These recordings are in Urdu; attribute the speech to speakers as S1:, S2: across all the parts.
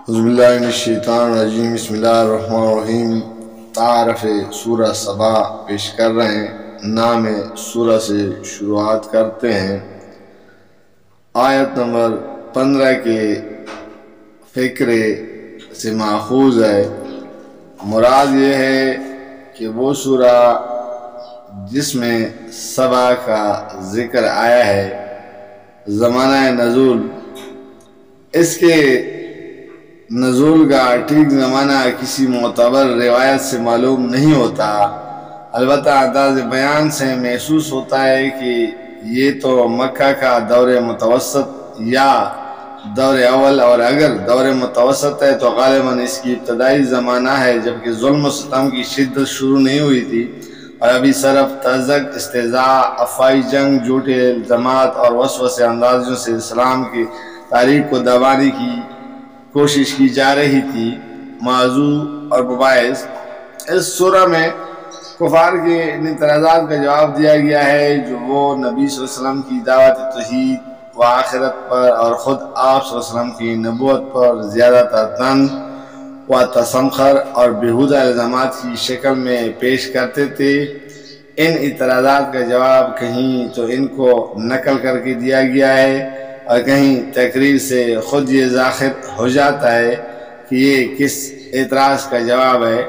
S1: اعوذ باللہ من الشیطان الرجیم بسم اللہ الرحمن الرحیم۔ تعارف سورہ سبا پیش کر رہے ہیں۔ نام سورہ سے شروعات کرتے ہیں۔ آیت نمبر 15 کے فقرے سے ماخوذ ہے۔ مراد یہ ہے کہ وہ سورہ جس میں سبا کا ذکر آیا ہے، زمانہ نزول اس کے نزول کا ٹھیک زمانہ کسی معتبر روایت سے معلوم نہیں ہوتا، البتہ انداز بیان سے محسوس ہوتا ہے کہ یہ تو مکہ کا دور متوسط یا دور اول، اور اگر دور متوسط ہے تو غالباً اس کی ابتدائی زمانہ ہے، جبکہ ظلم و ستم کی شدت شروع نہیں ہوئی تھی اور ابھی صرف تزک، استہزاء، افواہی جنگ، جھوٹے الزامات اور وسوسے اندازیوں سے اسلام کی تاریخ کو دبانے کی کوشش کی جا رہی تھی۔ موضوع اور مباحث: اس سورہ میں کفار کے ان اعتراضات کا جواب دیا گیا ہے جو وہ نبی صلی اللہ علیہ وسلم کی دعوت توحید و آخرت پر اور خود آپ صلی اللہ علیہ وسلم کی نبوت پر زیادہ تر طنز و تسخر اور بیہودہ الزامات کی شکل میں پیش کرتے تھے۔ ان اعتراضات کا جواب کہیں تو ان کو نقل کر کے دیا گیا ہے اور کہیں تقریر سے خود یہ ظاہر ہو جاتا ہے کہ یہ کس اعتراض کا جواب ہے۔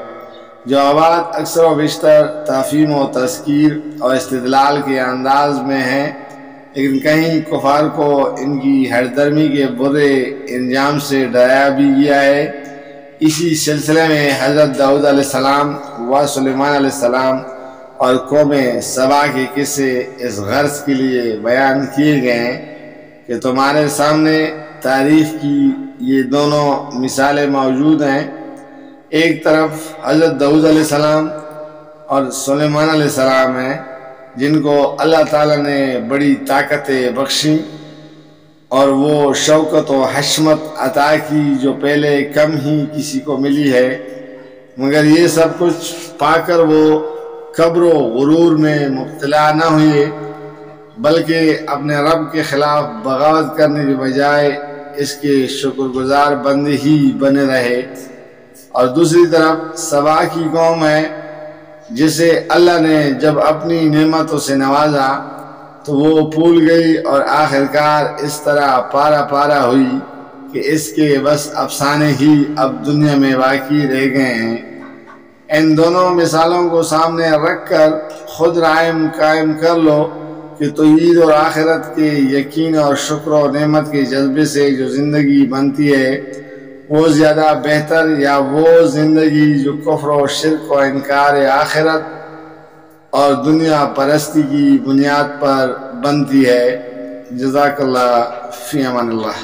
S1: جوابات اکثر و بیشتر تفہیم و تذکیر اور استدلال کے انداز میں ہیں، لیکن کہیں کفار کو ان کی ہردرمی کے برے انجام سے ڈرایا بھی گیا ہے۔ اسی سلسلے میں حضرت داؤد علیہ السلام و سلیمان علیہ السلام اور قوم سبا کے قصے اس غرض کے لیے بیان کیے گئے ہیں کہ تمہارے سامنے تاریخ کی یہ دونوں مثالیں موجود ہیں۔ ایک طرف حضرت داؤد علیہ السلام اور سلیمان علیہ السلام ہیں، جن کو اللہ تعالیٰ نے بڑی طاقتیں بخشیں اور وہ شوکت و حشمت عطا کی جو پہلے کم ہی کسی کو ملی ہے، مگر یہ سب کچھ پا کر وہ کبر و غرور میں مبتلا نہ ہوئے، بلکہ اپنے رب کے خلاف بغاوت کرنے کے بجائے اس کے شکر گزار بندے ہی بنے رہے۔ اور دوسری طرف سبا کی قوم ہے جسے اللہ نے جب اپنی نعمتوں سے نوازا تو وہ بھول گئی اور آخرکار اس طرح پارا پارا ہوئی کہ اس کے بس افسانے ہی اب دنیا میں باقی رہ گئے ہیں۔ ان دونوں مثالوں کو سامنے رکھ کر خود رائے قائم کر لو کہ توحید اور آخرت کے یقین اور شکر و نعمت کے جذبے سے جو زندگی بنتی ہے وہ زیادہ بہتر، یا وہ زندگی جو کفر و شرک و انکار آخرت اور دنیا پرستی کی بنیاد پر بنتی ہے۔ جزاک اللہ، فی امان اللہ۔